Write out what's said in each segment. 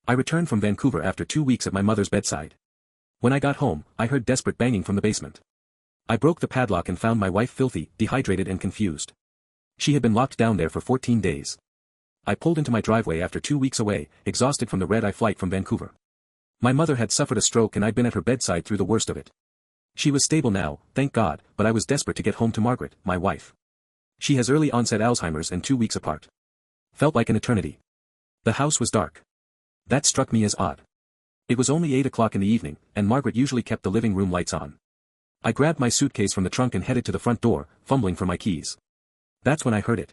I returned from Vancouver after 2 weeks at my mother's bedside. When I got home, I heard desperate banging from the basement. I broke the padlock and found my wife filthy, dehydrated and confused. She had been locked down there for 14 days. I pulled into my driveway after 2 weeks away, exhausted from the red-eye flight from Vancouver. My mother had suffered a stroke and I'd been at her bedside through the worst of it. She was stable now, thank God, but I was desperate to get home to Margaret, my wife. She has early onset Alzheimer's and 2 weeks apart. Felt like an eternity. The house was dark. That struck me as odd. It was only 8 o'clock in the evening, and Margaret usually kept the living room lights on. I grabbed my suitcase from the trunk and headed to the front door, fumbling for my keys. That's when I heard it.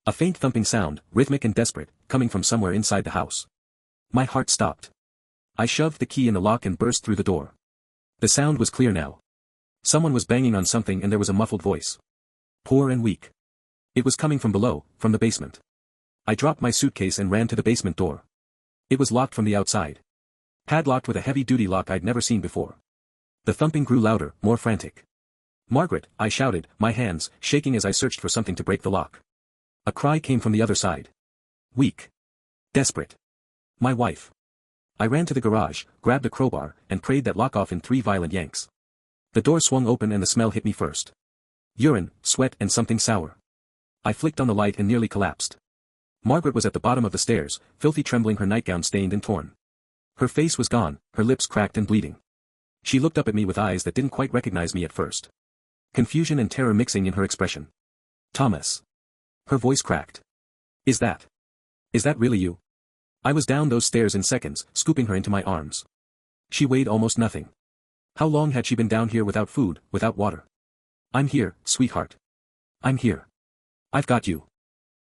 A faint thumping sound, rhythmic and desperate, coming from somewhere inside the house. My heart stopped. I shoved the key in the lock and burst through the door. The sound was clear now. Someone was banging on something and there was a muffled voice. Poor and weak. It was coming from below, from the basement. I dropped my suitcase and ran to the basement door. It was locked from the outside. Padlocked with a heavy-duty lock I'd never seen before. The thumping grew louder, more frantic. "Margaret," I shouted, my hands shaking as I searched for something to break the lock. A cry came from the other side. Weak. Desperate. My wife. I ran to the garage, grabbed a crowbar, and prayed that lock off in 3 violent yanks. The door swung open and the smell hit me first. Urine, sweat and something sour. I flicked on the light and nearly collapsed. Margaret was at the bottom of the stairs, filthy, trembling, her nightgown stained and torn. Her face was gone, her lips cracked and bleeding. She looked up at me with eyes that didn't quite recognize me at first. Confusion and terror mixing in her expression. "Thomas." Her voice cracked. Is that really you?" I was down those stairs in seconds, scooping her into my arms. She weighed almost nothing. How long had she been down here without food, without water? "I'm here, sweetheart. I'm here. I've got you."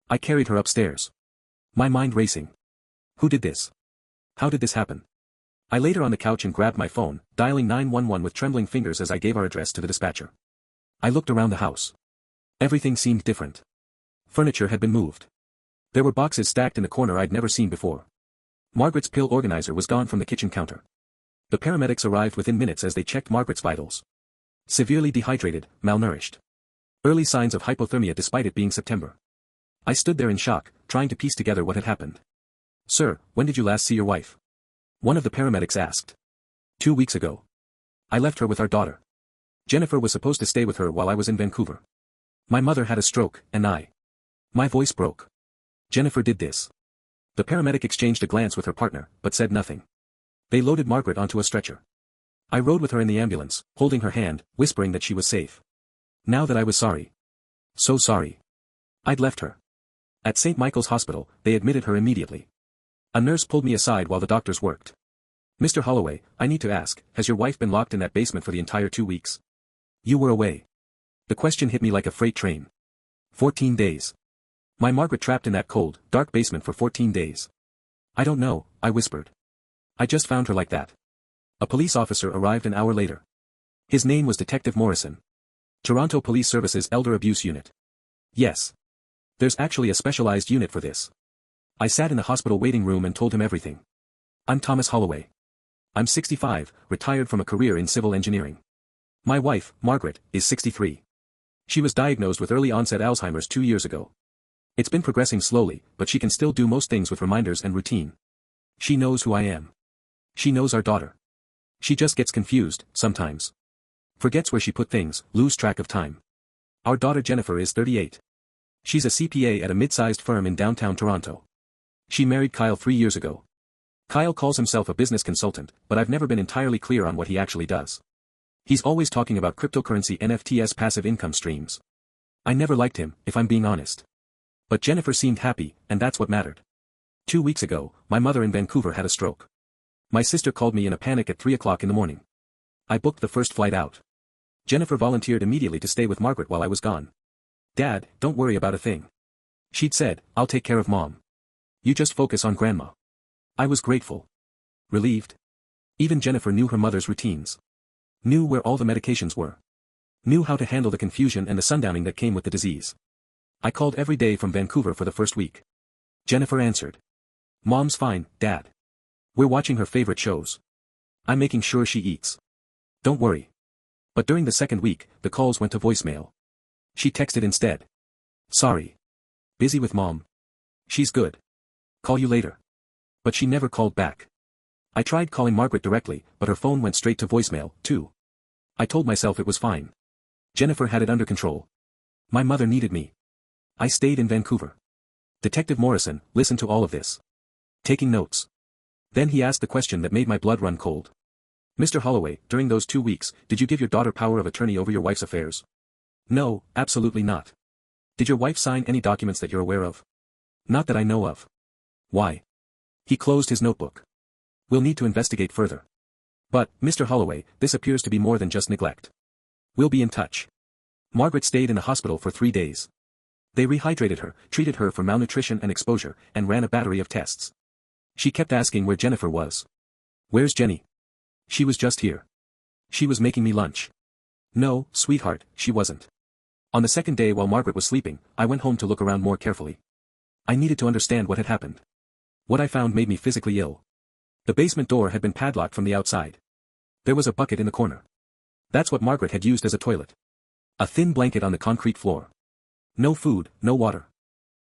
I carried her upstairs. My mind racing. Who did this? How did this happen? I laid her on the couch and grabbed my phone, dialing 911 with trembling fingers as I gave our address to the dispatcher. I looked around the house. Everything seemed different. Furniture had been moved. There were boxes stacked in a corner I'd never seen before. Margaret's pill organizer was gone from the kitchen counter. The paramedics arrived within minutes as they checked Margaret's vitals. Severely dehydrated, malnourished. Early signs of hypothermia despite it being September. I stood there in shock, trying to piece together what had happened. "Sir, when did you last see your wife?" one of the paramedics asked. 2 weeks ago. I left her with our daughter. Jennifer was supposed to stay with her while I was in Vancouver. My mother had a stroke, and My voice broke. Jennifer did this. The paramedic exchanged a glance with her partner, but said nothing. They loaded Margaret onto a stretcher. I rode with her in the ambulance, holding her hand, whispering that she was safe. Now that I was sorry. So sorry. I'd left her. At St. Michael's Hospital, they admitted her immediately. A nurse pulled me aside while the doctors worked. "Mr. Holloway, I need to ask, has your wife been locked in that basement for the entire 2 weeks? You were away." The question hit me like a freight train. 14 days. My Margaret trapped in that cold, dark basement for 14 days. "I don't know," I whispered. "I just found her like that." A police officer arrived an hour later. His name was Detective Morrison. Toronto Police Service's Elder Abuse Unit. Yes. There's actually a specialized unit for this. I sat in the hospital waiting room and told him everything. "I'm Thomas Holloway. I'm 65, retired from a career in civil engineering. My wife, Margaret, is 63. She was diagnosed with early onset Alzheimer's 2 years ago. It's been progressing slowly, but she can still do most things with reminders and routine. She knows who I am. She knows our daughter. She just gets confused, sometimes. Forgets where she put things, lose track of time. Our daughter Jennifer is 38. She's a CPA at a mid-sized firm in downtown Toronto. She married Kyle 3 years ago. Kyle calls himself a business consultant, but I've never been entirely clear on what he actually does. He's always talking about cryptocurrency NFTs passive income streams. I never liked him, if I'm being honest. But Jennifer seemed happy, and that's what mattered. 2 weeks ago, my mother in Vancouver had a stroke. My sister called me in a panic at 3 o'clock in the morning. I booked the first flight out. Jennifer volunteered immediately to stay with Margaret while I was gone. "Dad, don't worry about a thing," she'd said, "I'll take care of Mom. You just focus on Grandma." I was grateful. Relieved. Even Jennifer knew her mother's routines. Knew where all the medications were. Knew how to handle the confusion and the sundowning that came with the disease. I called every day from Vancouver for the first week. Jennifer answered. "Mom's fine, Dad. We're watching her favorite shows. I'm making sure she eats. Don't worry." But during the second week, the calls went to voicemail. She texted instead. "Sorry. Busy with Mom. She's good. Call you later." But she never called back. I tried calling Margaret directly, but her phone went straight to voicemail, too. I told myself it was fine. Jennifer had it under control. My mother needed me. I stayed in Vancouver. Detective Morrison listened to all of this, taking notes. Then he asked the question that made my blood run cold. Mr. Holloway, during those 2 weeks, did you give your daughter power of attorney over your wife's affairs? No, absolutely not. Did your wife sign any documents that you're aware of? Not that I know of. Why? He closed his notebook. We'll need to investigate further. But, Mr. Holloway, this appears to be more than just neglect. We'll be in touch. Margaret stayed in the hospital for 3 days. They rehydrated her, treated her for malnutrition and exposure, and ran a battery of tests. She kept asking where Jennifer was. Where's Jenny? She was just here. She was making me lunch. No, sweetheart, she wasn't. On the second day while Margaret was sleeping, I went home to look around more carefully. I needed to understand what had happened. What I found made me physically ill. The basement door had been padlocked from the outside. There was a bucket in the corner. That's what Margaret had used as a toilet. A thin blanket on the concrete floor. No food, no water.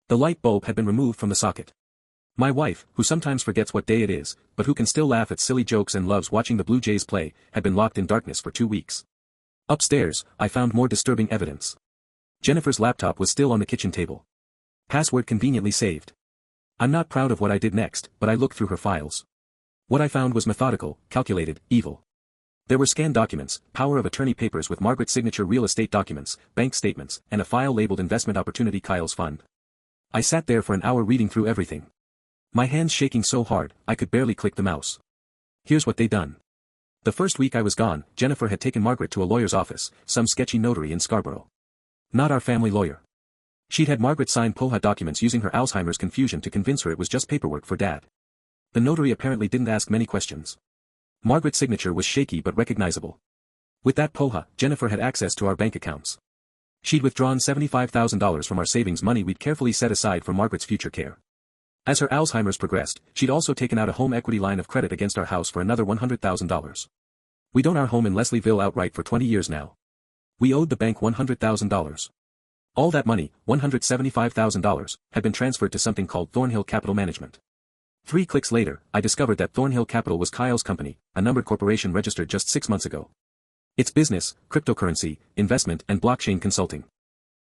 The light bulb had been removed from the socket. My wife, who sometimes forgets what day it is, but who can still laugh at silly jokes and loves watching the Blue Jays play, had been locked in darkness for 2 weeks. Upstairs, I found more disturbing evidence. Jennifer's laptop was still on the kitchen table. Password conveniently saved. I'm not proud of what I did next, but I looked through her files. What I found was methodical, calculated, evil. There were scanned documents, power of attorney papers with Margaret's signature, real estate documents, bank statements, and a file labeled Investment Opportunity Kyle's Fund. I sat there for an hour reading through everything. My hands shaking so hard, I could barely click the mouse. Here's what they'd done. The first week I was gone, Jennifer had taken Margaret to a lawyer's office, some sketchy notary in Scarborough. Not our family lawyer. She'd had Margaret sign POHA documents using her Alzheimer's confusion to convince her it was just paperwork for Dad. The notary apparently didn't ask many questions. Margaret's signature was shaky but recognizable. With that POHA, Jennifer had access to our bank accounts. She'd withdrawn $75,000 from our savings money we'd carefully set aside for Margaret's future care. As her Alzheimer's progressed, she'd also taken out a home equity line of credit against our house for another $100,000. We'd owned our home in Leslieville outright for 20 years now. We owed the bank $100,000. All that money, $175,000, had been transferred to something called Thornhill Capital Management. 3 clicks later, I discovered that Thornhill Capital was Kyle's company, a numbered corporation registered just 6 months ago. Its business, cryptocurrency, investment and blockchain consulting.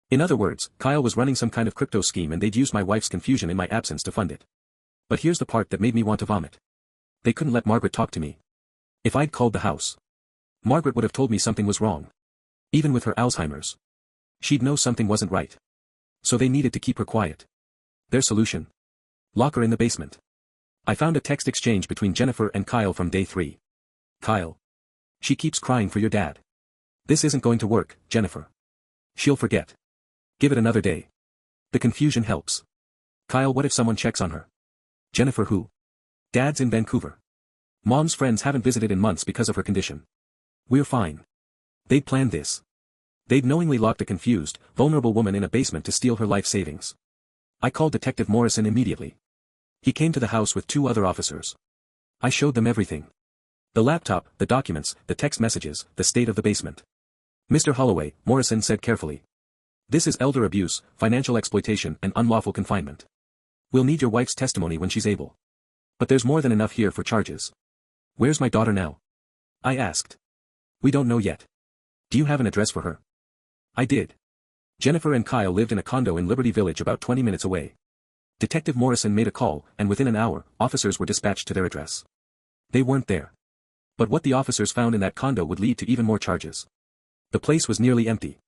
In other words, Kyle was running some kind of crypto scheme and they'd used my wife's confusion in my absence to fund it. But here's the part that made me want to vomit. They couldn't let Margaret talk to me. If I'd called the house, Margaret would have told me something was wrong. Even with her Alzheimer's. She'd know something wasn't right. So they needed to keep her quiet. Their solution? Lock her in the basement. I found a text exchange between Jennifer and Kyle from day 3. Kyle. She keeps crying for your dad. This isn't going to work, Jennifer. She'll forget. Give it another day. The confusion helps. Kyle, what if someone checks on her? Jennifer, who? Dad's in Vancouver. Mom's friends haven't visited in months because of her condition. We're fine. They'd planned this. They'd knowingly locked a confused, vulnerable woman in a basement to steal her life savings. I called Detective Morrison immediately. He came to the house with 2 other officers. I showed them everything. The laptop, the documents, the text messages, the state of the basement. Mr. Holloway, Morrison said carefully. This is elder abuse, financial exploitation and unlawful confinement. We'll need your wife's testimony when she's able. But there's more than enough here for charges. Where's my daughter now? I asked. We don't know yet. Do you have an address for her? I did. Jennifer and Kyle lived in a condo in Liberty Village about 20 minutes away. Detective Morrison made a call, and within an hour, officers were dispatched to their address. They weren't there. But what the officers found in that condo would lead to even more charges. The place was nearly empty.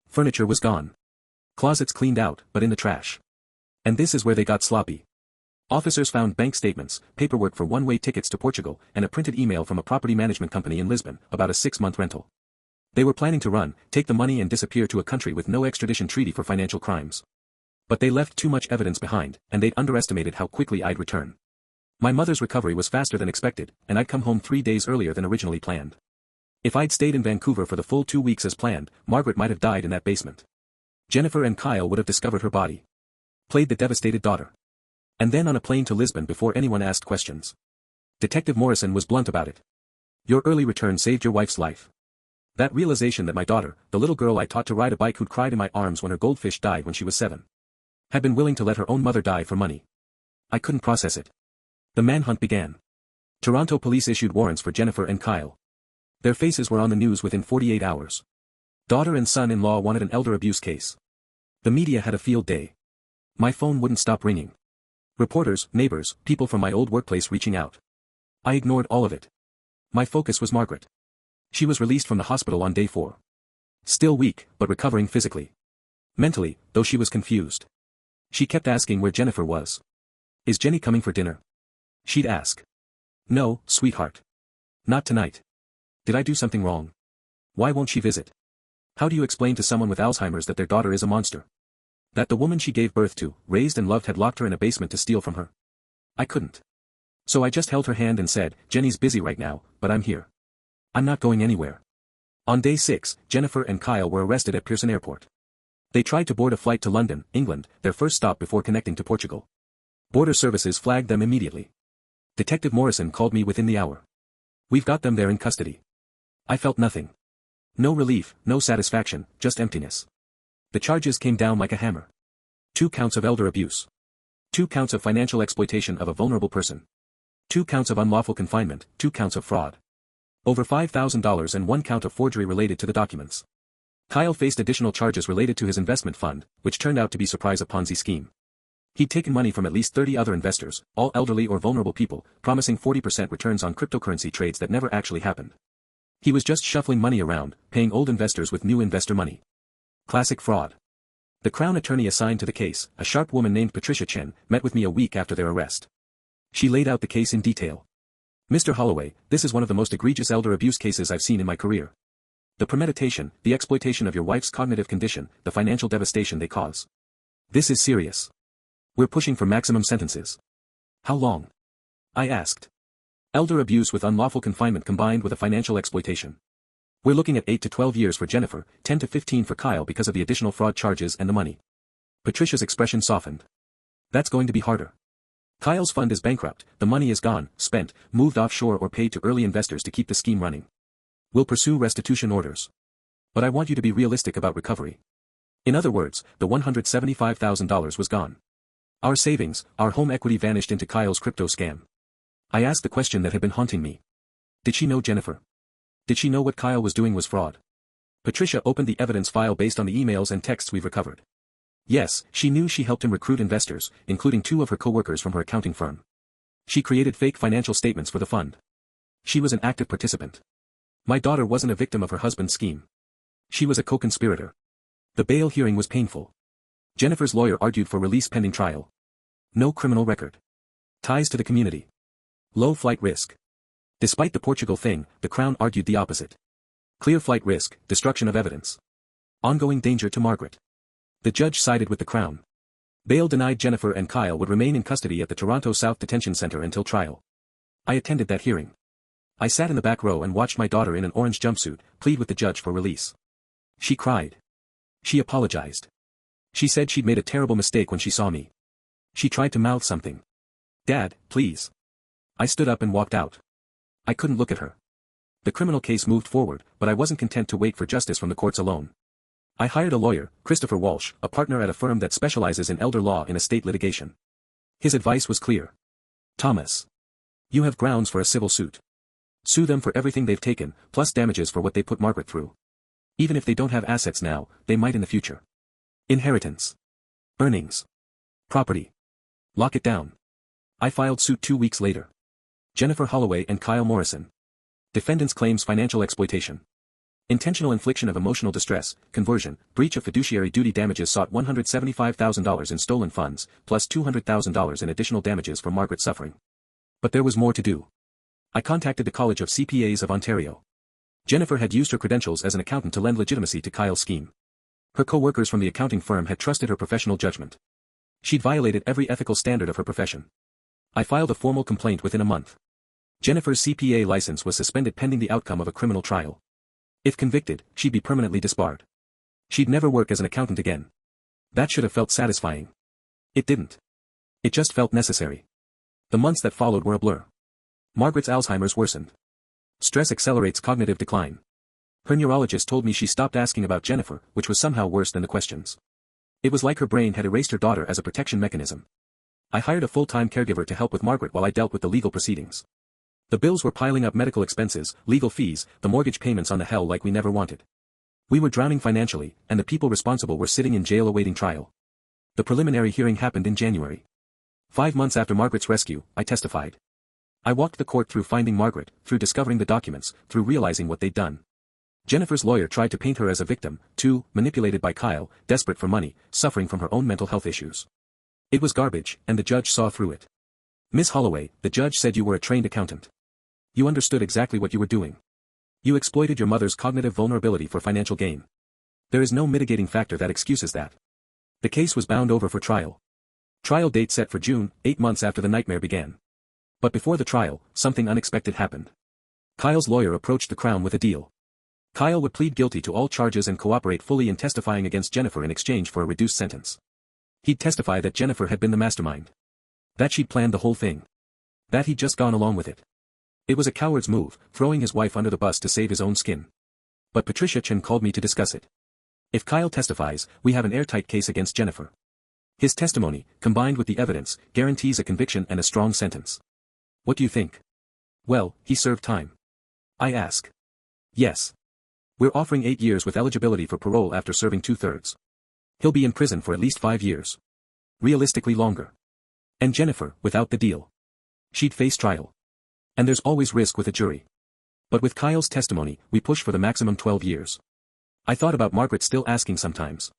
Furniture was gone. Closets cleaned out, but in the trash. And this is where they got sloppy. Officers found bank statements, paperwork for one-way tickets to Portugal, and a printed email from a property management company in Lisbon, about a 6-month rental. They were planning to run, take the money and disappear to a country with no extradition treaty for financial crimes. But they left too much evidence behind, and they'd underestimated how quickly I'd return. My mother's recovery was faster than expected, and I'd come home 3 days earlier than originally planned. If I'd stayed in Vancouver for the full 2 weeks as planned, Margaret might have died in that basement. Jennifer and Kyle would have discovered her body. Played the devastated daughter. And then on a plane to Lisbon before anyone asked questions. Detective Morrison was blunt about it. Your early return saved your wife's life. That realization that my daughter, the little girl I taught to ride a bike who'd cried in my arms when her goldfish died when she was 7, had been willing to let her own mother die for money. I couldn't process it. The manhunt began. Toronto police issued warrants for Jennifer and Kyle. Their faces were on the news within 48 hours. Daughter and son-in-law wanted an elder abuse case. The media had a field day. My phone wouldn't stop ringing. Reporters, neighbors, people from my old workplace reaching out. I ignored all of it. My focus was Margaret. She was released from the hospital on day 4. Still weak, but recovering physically. Mentally, though she was confused. She kept asking where Jennifer was. Is Jenny coming for dinner? She'd ask. No, sweetheart. Not tonight. Did I do something wrong? Why won't she visit? How do you explain to someone with Alzheimer's that their daughter is a monster? That the woman she gave birth to, raised and loved had locked her in a basement to steal from her? I couldn't. So I just held her hand and said, Jenny's busy right now, but I'm here. I'm not going anywhere. On day 6, Jennifer and Kyle were arrested at Pearson Airport. They tried to board a flight to London, England, their first stop before connecting to Portugal. Border services flagged them immediately. Detective Morrison called me within the hour. We've got them there in custody. I felt nothing. No relief, no satisfaction, just emptiness. The charges came down like a hammer. 2 counts of elder abuse. 2 counts of financial exploitation of a vulnerable person. 2 counts of unlawful confinement, 2 counts of fraud. Over $5,000 and 1 count of forgery related to the documents. Kyle faced additional charges related to his investment fund, which turned out to be a Ponzi scheme. He'd taken money from at least 30 other investors, all elderly or vulnerable people, promising 40% returns on cryptocurrency trades that never actually happened. He was just shuffling money around, paying old investors with new investor money. Classic fraud. The Crown attorney assigned to the case, a sharp woman named Patricia Chen, met with me a week after their arrest. She laid out the case in detail. Mr. Holloway, this is one of the most egregious elder abuse cases I've seen in my career. The premeditation, the exploitation of your wife's cognitive condition, the financial devastation they cause. This is serious. We're pushing for maximum sentences. How long? I asked. Elder abuse with unlawful confinement combined with a financial exploitation. We're looking at 8 to 12 years for Jennifer, 10 to 15 for Kyle because of the additional fraud charges and the money. Patricia's expression softened. That's going to be harder. Kyle's fund is bankrupt, the money is gone, spent, moved offshore or paid to early investors to keep the scheme running. We'll pursue restitution orders. But I want you to be realistic about recovery. In other words, the $175,000 was gone. Our savings, our home equity vanished into Kyle's crypto scam. I asked the question that had been haunting me. Did she know Jennifer? Did she know what Kyle was doing was fraud? Patricia opened the evidence file based on the emails and texts we've recovered. Yes, she knew she helped him recruit investors, including 2 of her co-workers from her accounting firm. She created fake financial statements for the fund. She was an active participant. My daughter wasn't a victim of her husband's scheme. She was a co-conspirator. The bail hearing was painful. Jennifer's lawyer argued for release pending trial. No criminal record. Ties to the community. Low flight risk. Despite the Portugal thing, the Crown argued the opposite. Clear flight risk, destruction of evidence. Ongoing danger to Margaret. The judge sided with the Crown. Bail denied. Jennifer and Kyle would remain in custody at the Toronto South Detention Centre until trial. I attended that hearing. I sat in the back row and watched my daughter in an orange jumpsuit plead with the judge for release. She cried. She apologized. She said she'd made a terrible mistake when she saw me. She tried to mouth something. Dad, please. I stood up and walked out. I couldn't look at her. The criminal case moved forward, but I wasn't content to wait for justice from the courts alone. I hired a lawyer, Christopher Walsh, a partner at a firm that specializes in elder law in estate litigation. His advice was clear. Thomas. You have grounds for a civil suit. Sue them for everything they've taken, plus damages for what they put Margaret through. Even if they don't have assets now, they might in the future. Inheritance. Earnings. Property. Lock it down. I filed suit 2 weeks later. Jennifer Holloway and Kyle Morrison. Defendants claims financial exploitation. Intentional infliction of emotional distress, conversion, breach of fiduciary duty. Damages sought $175,000 in stolen funds, plus $200,000 in additional damages for Margaret's suffering. But there was more to do. I contacted the College of CPAs of Ontario. Jennifer had used her credentials as an accountant to lend legitimacy to Kyle's scheme. Her co-workers from the accounting firm had trusted her professional judgment. She'd violated every ethical standard of her profession. I filed a formal complaint within a month. Jennifer's CPA license was suspended pending the outcome of a criminal trial. If convicted, she'd be permanently disbarred. She'd never work as an accountant again. That should have felt satisfying. It didn't. It just felt necessary. The months that followed were a blur. Margaret's Alzheimer's worsened. Stress accelerates cognitive decline. Her neurologist told me she stopped asking about Jennifer, which was somehow worse than the questions. It was like her brain had erased her daughter as a protection mechanism. I hired a full-time caregiver to help with Margaret while I dealt with the legal proceedings. The bills were piling up: medical expenses, legal fees, the mortgage payments on the hell like we never wanted. We were drowning financially, and the people responsible were sitting in jail awaiting trial. The preliminary hearing happened in January. 5 months after Margaret's rescue, I testified. I walked the court through finding Margaret, through discovering the documents, through realizing what they'd done. Jennifer's lawyer tried to paint her as a victim, too, manipulated by Kyle, desperate for money, suffering from her own mental health issues. It was garbage, and the judge saw through it. Miss Holloway, the judge said you were a trained accountant. You understood exactly what you were doing. You exploited your mother's cognitive vulnerability for financial gain. There is no mitigating factor that excuses that. The case was bound over for trial. Trial date set for June, 8 months after the nightmare began. But before the trial, something unexpected happened. Kyle's lawyer approached the Crown with a deal. Kyle would plead guilty to all charges and cooperate fully in testifying against Jennifer in exchange for a reduced sentence. He'd testify that Jennifer had been the mastermind. That she'd planned the whole thing. That he'd just gone along with it. It was a coward's move, throwing his wife under the bus to save his own skin. But Patricia Chen called me to discuss it. If Kyle testifies, we have an airtight case against Jennifer. His testimony, combined with the evidence, guarantees a conviction and a strong sentence. What do you think? Well, he served time. I ask. Yes. We're offering 8 years with eligibility for parole after serving 2/3. He'll be in prison for at least 5 years. Realistically longer. And Jennifer, without the deal. She'd face trial. And there's always risk with a jury. But with Kyle's testimony, we push for the maximum 12 years. I thought about Margaret still asking sometimes.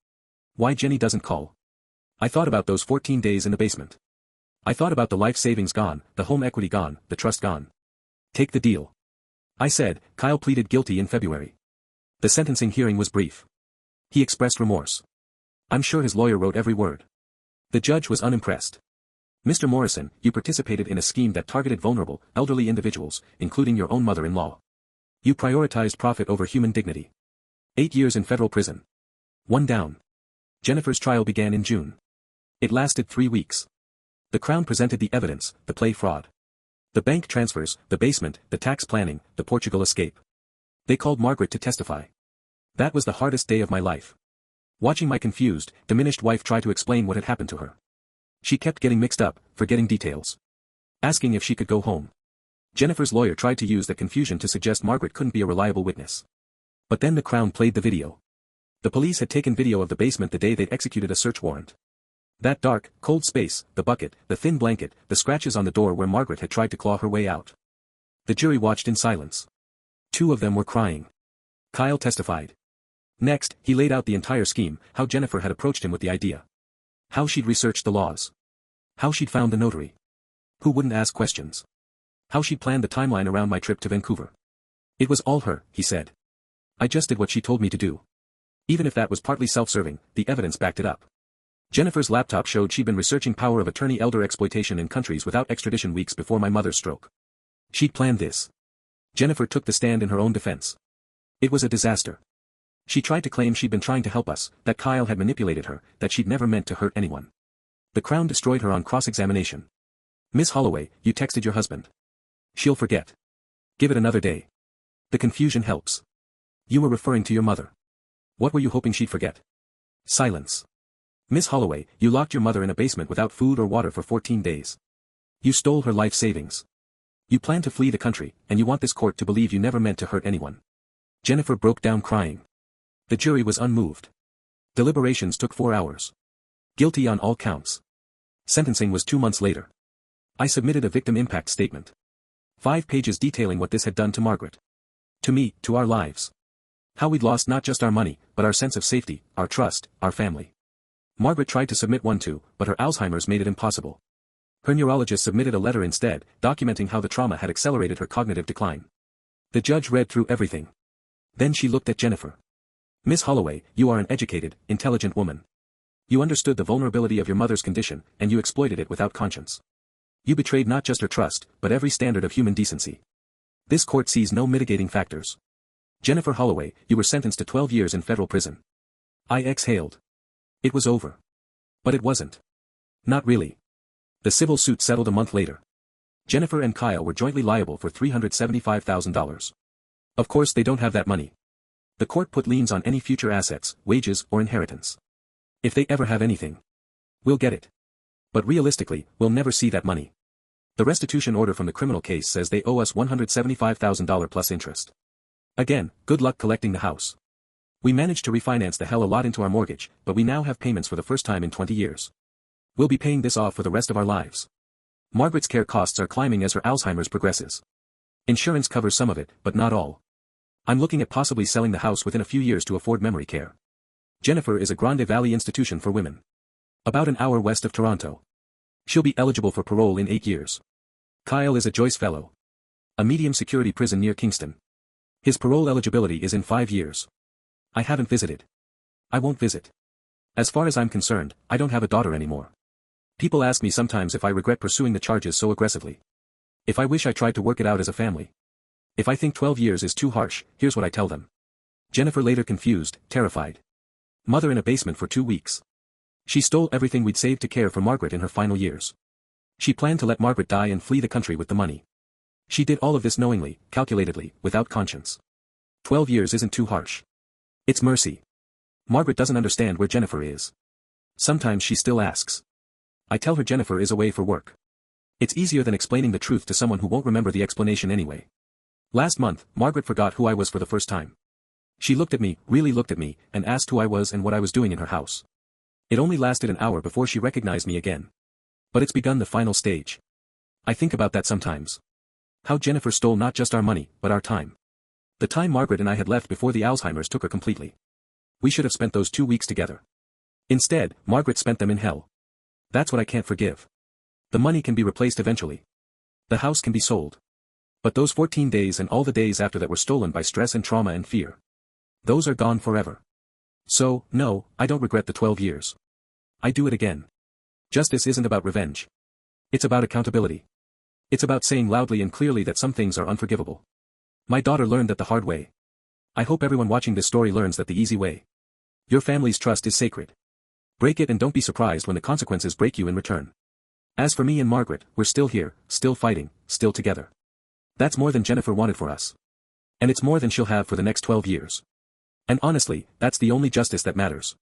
Why Jenny doesn't call. I thought about those 14 days in the basement. I thought about the life savings gone, the home equity gone, the trust gone. Take the deal. I said. Kyle pleaded guilty in February. The sentencing hearing was brief. He expressed remorse. I'm sure his lawyer wrote every word. The judge was unimpressed. Mr. Morrison, you participated in a scheme that targeted vulnerable, elderly individuals, including your own mother-in-law. You prioritized profit over human dignity. 8 years in federal prison. 1 down. Jennifer's trial began in June. It lasted 3 weeks. The Crown presented the evidence, the play fraud. The bank transfers, the basement, the tax planning, the Portugal escape. They called Margaret to testify. That was the hardest day of my life. Watching my confused, diminished wife try to explain what had happened to her. She kept getting mixed up, forgetting details. Asking if she could go home. Jennifer's lawyer tried to use that confusion to suggest Margaret couldn't be a reliable witness. But then the Crown played the video. The police had taken video of the basement the day they'd executed a search warrant. That dark, cold space, the bucket, the thin blanket, the scratches on the door where Margaret had tried to claw her way out. The jury watched in silence. 2 of them were crying. Kyle testified. Next, he laid out the entire scheme, how Jennifer had approached him with the idea. How she'd researched the laws. How she'd found the notary. Who wouldn't ask questions. How she'd planned the timeline around my trip to Vancouver. It was all her, he said. I just did what she told me to do. Even if that was partly self-serving, the evidence backed it up. Jennifer's laptop showed she'd been researching power of attorney elder exploitation in countries without extradition weeks before my mother's stroke. She'd planned this. Jennifer took the stand in her own defense. It was a disaster. She tried to claim she'd been trying to help us, that Kyle had manipulated her, that she'd never meant to hurt anyone. The Crown destroyed her on cross-examination. Miss Holloway, you texted your husband. She'll forget. Give it another day. The confusion helps. You were referring to your mother. What were you hoping she'd forget? Silence. Miss Holloway, you locked your mother in a basement without food or water for 14 days. You stole her life savings. You plan to flee the country, and you want this court to believe you never meant to hurt anyone. Jennifer broke down crying. The jury was unmoved. Deliberations took 4 hours. Guilty on all counts. Sentencing was 2 months later. I submitted a victim impact statement. 5 pages detailing what this had done to Margaret. To me, to our lives. How we'd lost not just our money, but our sense of safety, our trust, our family. Margaret tried to submit one too, but her Alzheimer's made it impossible. Her neurologist submitted a letter instead, documenting how the trauma had accelerated her cognitive decline. The judge read through everything. Then she looked at Jennifer. Miss Holloway, you are an educated, intelligent woman. You understood the vulnerability of your mother's condition, and you exploited it without conscience. You betrayed not just her trust, but every standard of human decency. This court sees no mitigating factors. Jennifer Holloway, you were sentenced to 12 years in federal prison. I exhaled. It was over. But it wasn't. Not really. The civil suit settled a month later. Jennifer and Kyle were jointly liable for $375,000. Of course they don't have that money. The court put liens on any future assets, wages, or inheritance. If they ever have anything, we'll get it. But realistically, we'll never see that money. The restitution order from the criminal case says they owe us $175,000 plus interest. Again, good luck collecting the house. We managed to refinance the hell a lot into our mortgage, but we now have payments for the first time in 20 years. We'll be paying this off for the rest of our lives. Margaret's care costs are climbing as her Alzheimer's progresses. Insurance covers some of it, but not all. I'm looking at possibly selling the house within a few years to afford memory care. Jennifer is a Grande Valley institution for women. About an hour west of Toronto. She'll be eligible for parole in 8 years. Kyle is a Joyce Fellow. A medium security prison near Kingston. His parole eligibility is in 5 years. I haven't visited. I won't visit. As far as I'm concerned, I don't have a daughter anymore. People ask me sometimes if I regret pursuing the charges so aggressively. If I wish I tried to work it out as a family. If I think 12 years is too harsh, here's what I tell them. Jennifer later confused, terrified. Mother in a basement for 2 weeks. She stole everything we'd saved to care for Margaret in her final years. She planned to let Margaret die and flee the country with the money. She did all of this knowingly, calculatedly, without conscience. 12 years isn't too harsh. It's mercy. Margaret doesn't understand where Jennifer is. Sometimes she still asks. I tell her Jennifer is away for work. It's easier than explaining the truth to someone who won't remember the explanation anyway. Last month, Margaret forgot who I was for the first time. She looked at me, really looked at me, and asked who I was and what I was doing in her house. It only lasted an hour before she recognized me again. But it's begun the final stage. I think about that sometimes. How Jennifer stole not just our money, but our time. The time Margaret and I had left before the Alzheimer's took her completely. We should have spent those 2 weeks together. Instead, Margaret spent them in hell. That's what I can't forgive. The money can be replaced eventually. The house can be sold. But those 14 days and all the days after that were stolen by stress and trauma and fear. Those are gone forever. So, no, I don't regret the 12 years. I do it again. Justice isn't about revenge. It's about accountability. It's about saying loudly and clearly that some things are unforgivable. My daughter learned that the hard way. I hope everyone watching this story learns that the easy way. Your family's trust is sacred. Break it and don't be surprised when the consequences break you in return. As for me and Margaret, we're still here, still fighting, still together. That's more than Jennifer wanted for us. And it's more than she'll have for the next 12 years. And honestly, that's the only justice that matters.